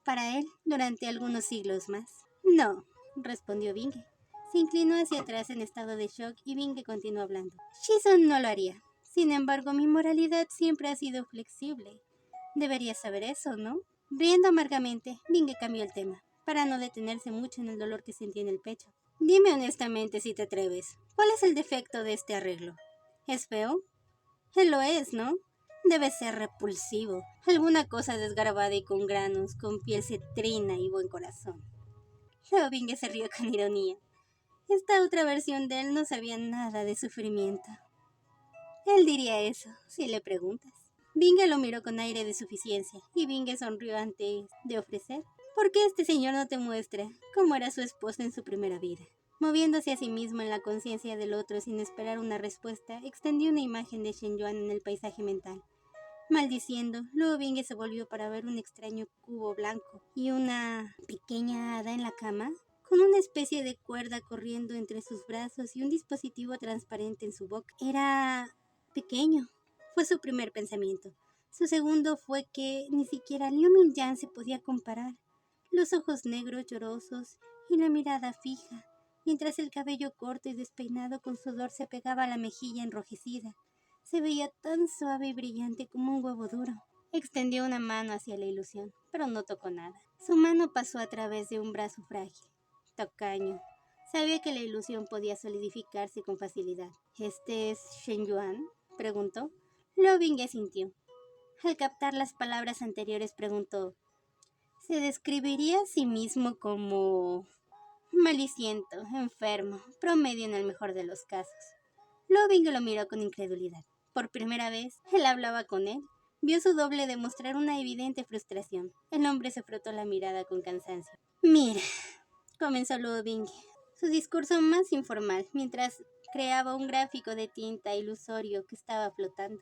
para él durante algunos siglos más. No, respondió Binge. Se inclinó hacia atrás en estado de shock y Binge continuó hablando. Shizun no lo haría. Sin embargo, mi moralidad siempre ha sido flexible. Deberías saber eso, ¿no? Riendo amargamente, Binge cambió el tema, para no detenerse mucho en el dolor que sentía en el pecho. Dime honestamente si te atreves. ¿Cuál es el defecto de este arreglo? ¿Es feo? Él lo es, ¿no? Debe ser repulsivo. Alguna cosa desgarbada y con granos, con piel cetrina y buen corazón. Luego Binge se rió con ironía. Esta otra versión de él no sabía nada de sufrimiento. Él diría eso, si le preguntas. Binge lo miró con aire de suficiencia, y Binge sonrió antes de ofrecer. ¿Por qué este señor no te muestra cómo era su esposa en su primera vida? Moviéndose a sí mismo en la conciencia del otro sin esperar una respuesta, extendió una imagen de Shenyuan en el paisaje mental. Maldiciendo, luego Binge se volvió para ver un extraño cubo blanco y una pequeña hada en la cama, con una especie de cuerda corriendo entre sus brazos y un dispositivo transparente en su boca. Era pequeño, fue su primer pensamiento. Su segundo fue que ni siquiera Liu Mingyan se podía comparar. Los ojos negros llorosos y la mirada fija, mientras el cabello corto y despeinado con sudor se pegaba a la mejilla enrojecida. Se veía tan suave y brillante como un huevo duro. Extendió una mano hacia la ilusión, pero no tocó nada. Su mano pasó a través de un brazo frágil, Tacaño. Sabía que la ilusión podía solidificarse con facilidad. ¿Este es Shen Yuan?, preguntó. Luo Binghe sintió. Al captar las palabras anteriores preguntó, ¿se describiría a sí mismo como maliciento, enfermo, promedio en el mejor de los casos? Luo Binghe lo miró con incredulidad. Por primera vez, él hablaba con él. Vio su doble demostrar una evidente frustración. El hombre se frotó la mirada con cansancio. Mira, comenzó Luo Binghe, su discurso más informal, mientras creaba un gráfico de tinta ilusorio que estaba flotando.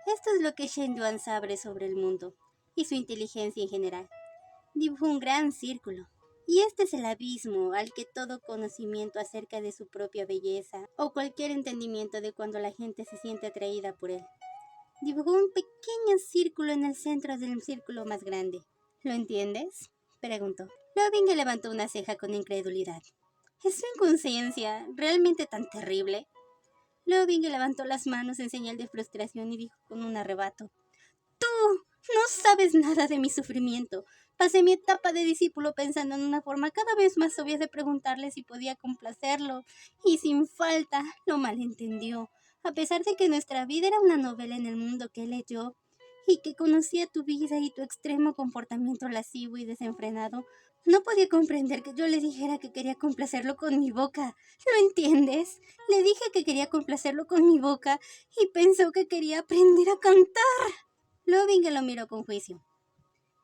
Esto es lo que Shen Yuan sabe sobre el mundo y su inteligencia en general. Dibujó un gran círculo. Y este es el abismo al que todo conocimiento acerca de su propia belleza o cualquier entendimiento de cuando la gente se siente atraída por él. Dibujó un pequeño círculo en el centro del círculo más grande. ¿Lo entiendes?, preguntó. Luo Binghe levantó una ceja con incredulidad. ¿Es su inconsciencia realmente tan terrible? Luo Binghe levantó las manos en señal de frustración y dijo con un arrebato. ¡Tú no sabes nada de mi sufrimiento! Pasé mi etapa de discípulo pensando en una forma cada vez más obvia de preguntarle si podía complacerlo, y sin falta lo malentendió. A pesar de que nuestra vida era una novela en el mundo que leyó, y que conocía tu vida y tu extremo comportamiento lascivo y desenfrenado, no podía comprender que yo le dijera que quería complacerlo con mi boca. ¿Lo entiendes? Le dije que quería complacerlo con mi boca, y pensó que quería aprender a cantar. Luo Binghe lo miró con juicio.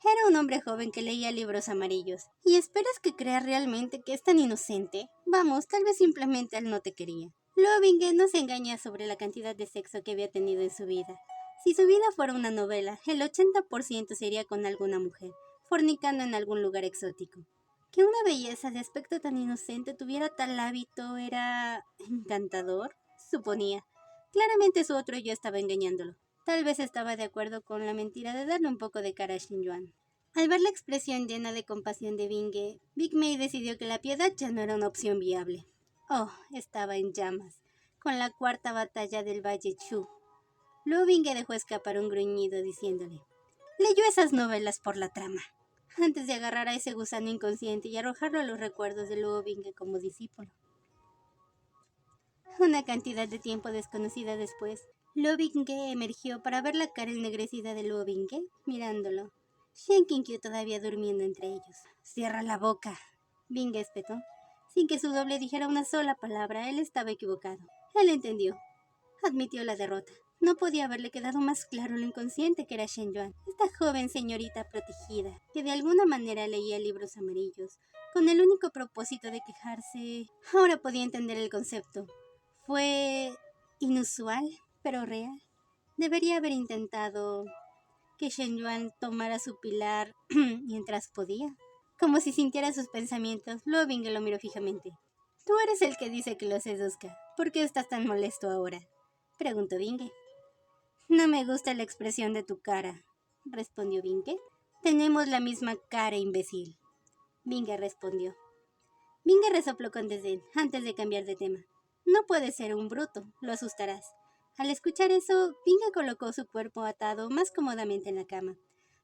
Era un hombre joven que leía libros amarillos. ¿Y esperas que crea realmente que es tan inocente? Vamos, tal vez simplemente él no te quería. Luo Binghe no se engaña sobre la cantidad de sexo que había tenido en su vida. Si su vida fuera una novela, el 80% sería con alguna mujer, fornicando en algún lugar exótico. Que una belleza de aspecto tan inocente tuviera tal hábito era encantador, suponía. Claramente su otro yo estaba engañándolo. Tal vez estaba de acuerdo con la mentira de darle un poco de cara a Shen Yuan. Al ver la expresión llena de compasión de Binghe, Big Mei decidió que la piedad ya no era una opción viable. Oh, estaba en llamas, con la cuarta batalla del Valle Chu. Luo Binghe dejó escapar un gruñido diciéndole, leyó esas novelas por la trama, antes de agarrar a ese gusano inconsciente y arrojarlo a los recuerdos de Luo Binghe como discípulo. Una cantidad de tiempo desconocida después, Luo Binghe emergió para ver la cara ennegrecida de Luo Binghe, mirándolo. Shen Qianqiu todavía durmiendo entre ellos. Cierra la boca, Binghe espetó. Sin que su doble dijera una sola palabra, él estaba equivocado. Él entendió. Admitió la derrota. No podía haberle quedado más claro lo inconsciente que era Shen Yuan, esta joven señorita protegida, que de alguna manera leía libros amarillos, con el único propósito de quejarse. Ahora podía entender el concepto. Fue inusual, pero real. Debería haber intentado que Shen Yuan tomara su pilar mientras podía. Como si sintiera sus pensamientos, Luo Binghe lo miró fijamente. Tú eres el que dice que lo seduzca. ¿Por qué estás tan molesto ahora?, preguntó Binghe. No me gusta la expresión de tu cara, respondió Binghe. Tenemos la misma cara, imbécil, Binghe respondió. Binghe resopló con desdén antes de cambiar de tema. No puedes ser un bruto, lo asustarás. Al escuchar eso, Binghe colocó su cuerpo atado más cómodamente en la cama.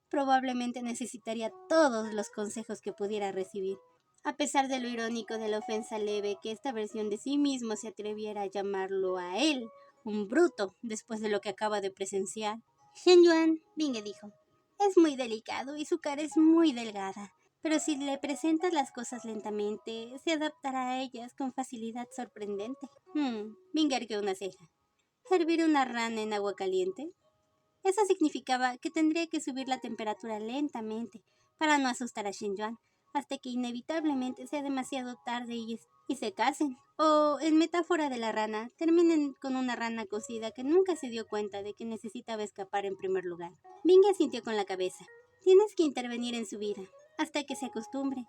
Probablemente necesitaría todos los consejos que pudiera recibir. A pesar de lo irónico de la ofensa leve que esta versión de sí mismo se atreviera a llamarlo a él, un bruto, después de lo que acaba de presenciar. Shen Yuan, Binghe dijo, es muy delicado y su cara es muy delgada. Pero si le presentas las cosas lentamente, se adaptará a ellas con facilidad sorprendente. Binghe erguió una ceja. ¿Hervir una rana en agua caliente? Eso significaba que tendría que subir la temperatura lentamente para no asustar a Shen Yuan, hasta que inevitablemente sea demasiado tarde y se casen. O, en metáfora de la rana, terminen con una rana cocida que nunca se dio cuenta de que necesitaba escapar en primer lugar. Binghe asintió con la cabeza. Tienes que intervenir en su vida, hasta que se acostumbre.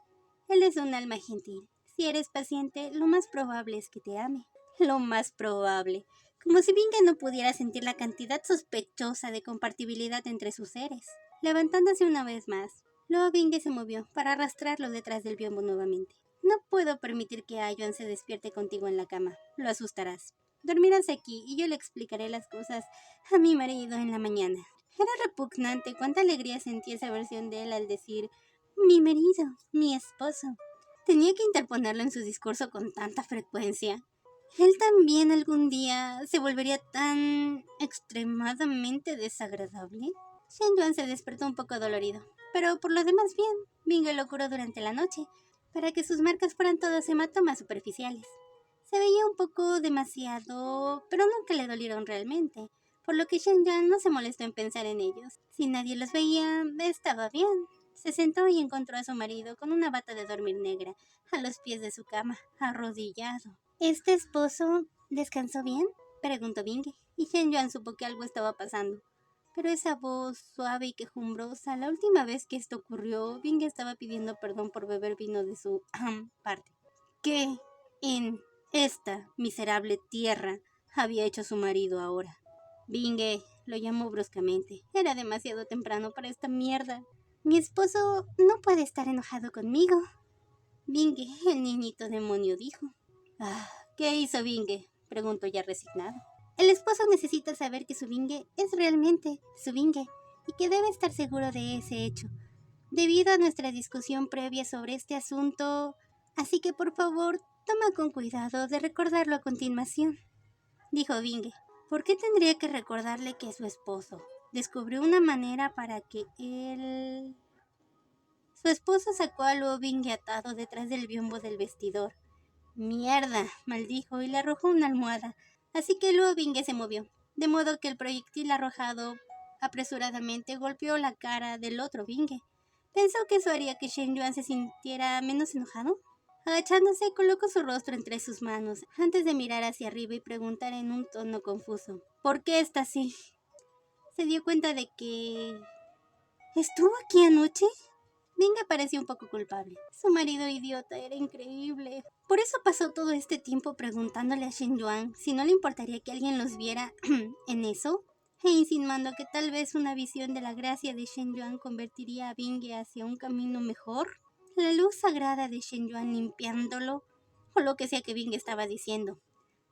Él es un alma gentil. Si eres paciente, lo más probable es que te ame. Lo más probable. Como si Binghe no pudiera sentir la cantidad sospechosa de compatibilidad entre sus seres. Levantándose una vez más, Luo Binghe se movió para arrastrarlo detrás del biombo nuevamente. No puedo permitir que Ayuan se despierte contigo en la cama. Lo asustarás. Dormirás aquí y yo le explicaré las cosas a mi marido en la mañana. Era repugnante cuánta alegría sentía esa versión de él al decir mi marido, mi esposo. Tenía que interponerlo en su discurso con tanta frecuencia. Él también algún día se volvería tan extremadamente desagradable. Shen Yuan se despertó un poco dolorido, pero por lo demás bien. Binge lo curó durante la noche, para que sus marcas fueran todas hematomas superficiales. Se veía un poco demasiado, pero nunca le dolieron realmente, por lo que Shen Yuan no se molestó en pensar en ellos. Si nadie los veía, estaba bien. Se sentó y encontró a su marido con una bata de dormir negra, a los pies de su cama, arrodillado. ¿Este esposo descansó bien?, preguntó Binge, y Shen Yuan supo que algo estaba pasando. Pero esa voz suave y quejumbrosa, la última vez que esto ocurrió, Binge estaba pidiendo perdón por beber vino de su parte. ¿Qué en esta miserable tierra había hecho su marido ahora? Binge lo llamó bruscamente. Era demasiado temprano para esta mierda. Mi esposo no puede estar enojado conmigo. Binge, el niñito demonio, dijo. ¿Qué hizo Binge?, preguntó ya resignado. El esposo necesita saber que su Binge es realmente su Binge y que debe estar seguro de ese hecho, debido a nuestra discusión previa sobre este asunto. Así que por favor, toma con cuidado de recordarlo a continuación, dijo Binge. ¿Por qué tendría que recordarle que es su esposo? Descubrió una manera para que él... Su esposo sacó a Luo Binge atado detrás del biombo del vestidor. «Mierda», maldijo y le arrojó una almohada. Así que Luo Binge se movió, de modo que el proyectil arrojado apresuradamente golpeó la cara del otro Binge. Pensó que eso haría que Shen Yuan se sintiera menos enojado. Agachándose, colocó su rostro entre sus manos, antes de mirar hacia arriba y preguntar en un tono confuso: «¿Por qué está así?» Se dio cuenta de que... ¿Estuvo aquí anoche? Binge parecía un poco culpable. Su marido idiota era increíble. Por eso pasó todo este tiempo preguntándole a Shen Yuan si no le importaría que alguien los viera en eso, e insinuando que tal vez una visión de la gracia de Shen Yuan convertiría a Binge hacia un camino mejor. La luz sagrada de Shen Yuan limpiándolo, o lo que sea que Binge estaba diciendo.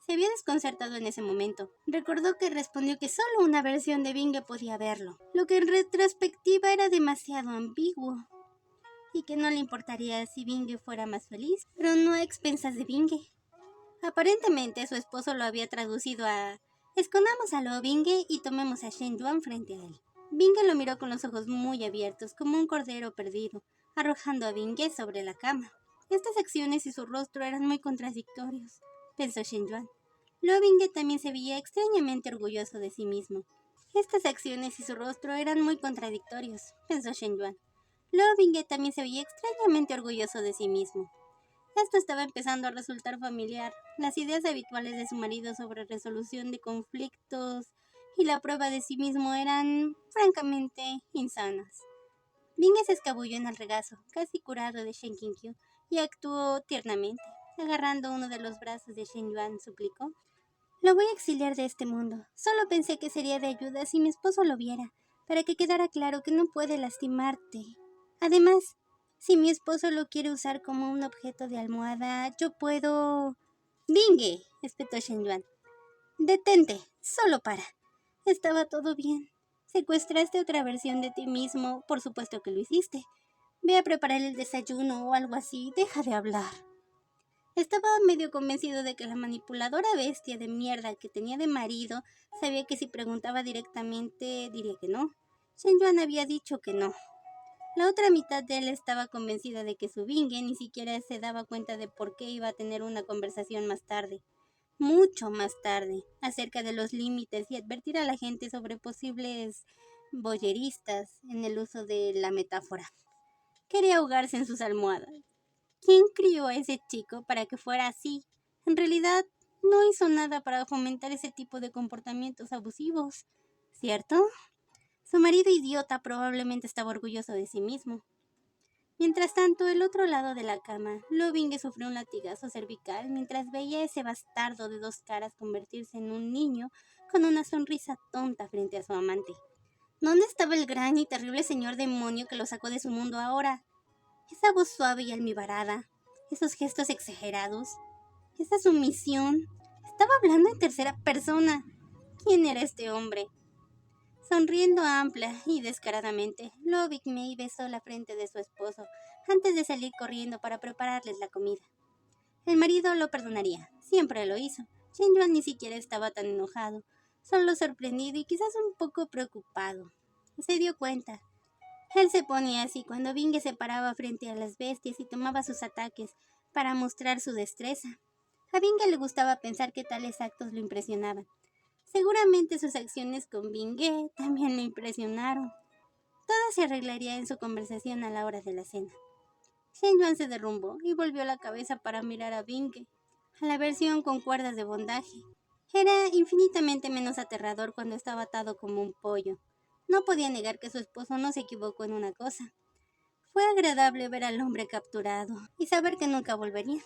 Se había desconcertado en ese momento. Recordó que respondió que solo una versión de Binge podía verlo, lo que en retrospectiva era demasiado ambiguo, y que no le importaría si Binge fuera más feliz, pero no a expensas de Binge. Aparentemente su esposo lo había traducido a: escondamos a Luo Binge y tomemos a Shen Yuan frente a él. Binge lo miró con los ojos muy abiertos, como un cordero perdido, arrojando a Binge sobre la cama. Estas acciones y su rostro eran muy contradictorios, pensó Shen Yuan. Luo Binge también se veía extrañamente orgulloso de sí mismo. Estas acciones y su rostro eran muy contradictorios, pensó Shen Yuan. Luo Binge también se veía extrañamente orgulloso de sí mismo. Esto estaba empezando a resultar familiar. Las ideas habituales de su marido sobre resolución de conflictos y la prueba de sí mismo eran, francamente, insanas. Binge se escabulló en el regazo, casi curado de Shen Qinkyu, y actuó tiernamente. Agarrando uno de los brazos de Shen Yuan, suplicó: «Lo voy a exiliar de este mundo. Solo pensé que sería de ayuda si mi esposo lo viera, para que quedara claro que no puede lastimarte. Además, si mi esposo lo quiere usar como un objeto de almohada, yo puedo...» «Binge», espetó Shen Yuan. «Detente, solo para. Estaba todo bien. Secuestraste otra versión de ti mismo, por supuesto que lo hiciste. Ve a preparar el desayuno o algo así, deja de hablar». Estaba medio convencido de que la manipuladora bestia de mierda que tenía de marido sabía que si preguntaba directamente diría que no. Shen Yuan había dicho que no. La otra mitad de él estaba convencida de que su Binge ni siquiera se daba cuenta de por qué iba a tener una conversación más tarde, mucho más tarde, acerca de los límites y advertir a la gente sobre posibles voyeristas en el uso de la metáfora. Quería ahogarse en sus almohadas. ¿Quién crió a ese chico para que fuera así? En realidad, no hizo nada para fomentar ese tipo de comportamientos abusivos, ¿cierto? Su marido idiota probablemente estaba orgulloso de sí mismo. Mientras tanto, el otro lado de la cama, Luo Binge sufrió un latigazo cervical mientras veía a ese bastardo de dos caras convertirse en un niño con una sonrisa tonta frente a su amante. ¿Dónde estaba el gran y terrible señor demonio que lo sacó de su mundo ahora? Esa voz suave y almibarada, esos gestos exagerados, esa sumisión. Estaba hablando en tercera persona. ¿Quién era este hombre? Sonriendo amplia y descaradamente, Luo Binge besó la frente de su esposo, antes de salir corriendo para prepararles la comida. El marido lo perdonaría, siempre lo hizo. Shen Yuan ni siquiera estaba tan enojado, solo sorprendido y quizás un poco preocupado. Se dio cuenta. Él se ponía así cuando Binge se paraba frente a las bestias y tomaba sus ataques para mostrar su destreza. A Binge le gustaba pensar que tales actos lo impresionaban. Seguramente sus acciones con Binge también lo impresionaron. Todo se arreglaría en su conversación a la hora de la cena. Shen Yuan se derrumbó y volvió la cabeza para mirar a Binge, a la versión con cuerdas de bondaje. Era infinitamente menos aterrador cuando estaba atado como un pollo. No podía negar que su esposo no se equivocó en una cosa. Fue agradable ver al hombre capturado y saber que nunca volvería.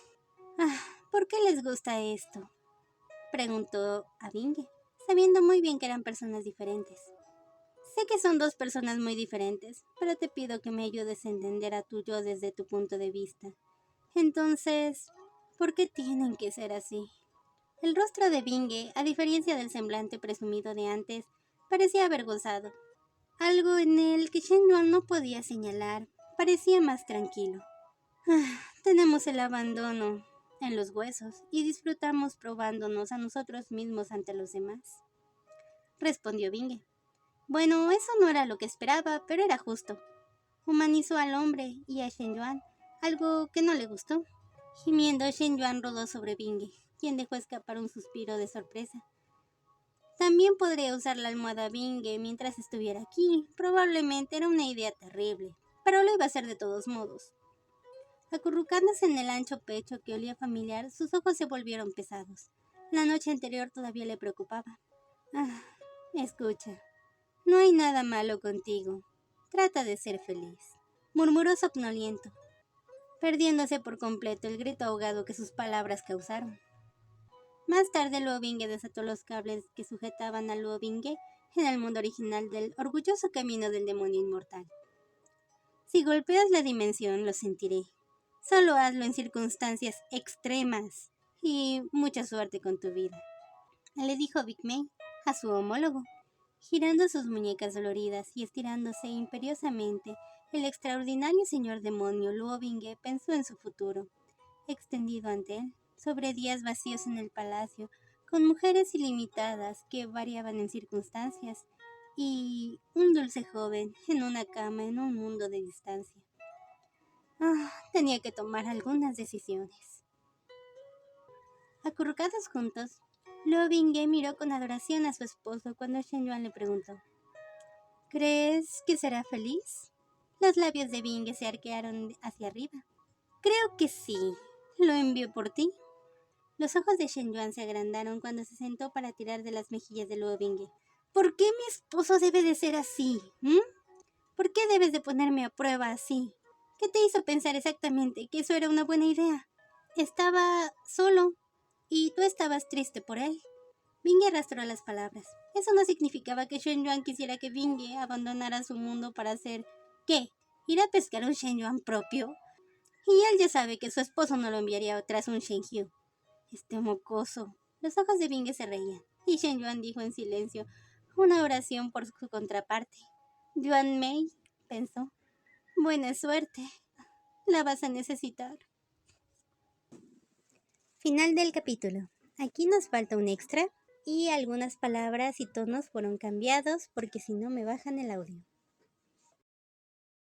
¿Por qué les gusta esto?, preguntó a Binge, sabiendo muy bien que eran personas diferentes. Sé que son dos personas muy diferentes, pero te pido que me ayudes a entender a tu yo desde tu punto de vista. Entonces, ¿por qué tienen que ser así? El rostro de Binge, a diferencia del semblante presumido de antes, parecía avergonzado. Algo en el que Shen Yuan no podía señalar parecía más tranquilo. Tenemos el abandono en los huesos y disfrutamos probándonos a nosotros mismos ante los demás, respondió Binge. Bueno, eso no era lo que esperaba, pero era justo. Humanizó al hombre y a Shen Yuan, algo que no le gustó. Gimiendo, Shen Yuan rodó sobre Binge, quien dejó escapar un suspiro de sorpresa. También podría usar la almohada Binge mientras estuviera aquí. Probablemente era una idea terrible, pero lo iba a hacer de todos modos. Acurrucándose en el ancho pecho que olía familiar, sus ojos se volvieron pesados. La noche anterior todavía le preocupaba. Escucha, no hay nada malo contigo. Trata de ser feliz, murmuró somnoliento, perdiéndose por completo el grito ahogado que sus palabras causaron. Más tarde, Luo Binge desató los cables que sujetaban a Luo Binge en el mundo original del orgulloso camino del demonio inmortal. Si golpeas la dimensión, lo sentiré. Solo hazlo en circunstancias extremas y mucha suerte con tu vida, le dijo Big Mei a su homólogo. Girando sus muñecas doloridas y estirándose imperiosamente, el extraordinario señor demonio Luo Binge pensó en su futuro, extendido ante él, sobre días vacíos en el palacio, con mujeres ilimitadas que variaban en circunstancias, y un dulce joven en una cama en un mundo de distancia. Tenía que tomar algunas decisiones. Acurrucados juntos, Luo Binge miró con adoración a su esposo cuando Shen Yuan le preguntó: ¿crees que será feliz? Los labios de Binge se arquearon hacia arriba. Creo que sí. ¿Lo envió por ti? Los ojos de Shen Yuan se agrandaron cuando se sentó para tirar de las mejillas de Luo Binge. ¿Por qué mi esposo debe de ser así? ¿Por qué debes de ponerme a prueba así? ¿Qué te hizo pensar exactamente que eso era una buena idea? Estaba solo y tú estabas triste por él. Binge arrastró las palabras. Eso no significaba que Shen Yuan quisiera que Binge abandonara su mundo para hacer... ¿qué? ¿Ir a pescar un Shen Yuan propio? Y él ya sabe que su esposo no lo enviaría tras un Shen Hu. Este mocoso. Los ojos de Binge se reían, y Shen Yuan dijo en silencio una oración por su contraparte. Yuan Mei, pensó. Buena suerte. La vas a necesitar. Final del capítulo. Aquí nos falta un extra y algunas palabras y tonos fueron cambiados porque si no me bajan el audio.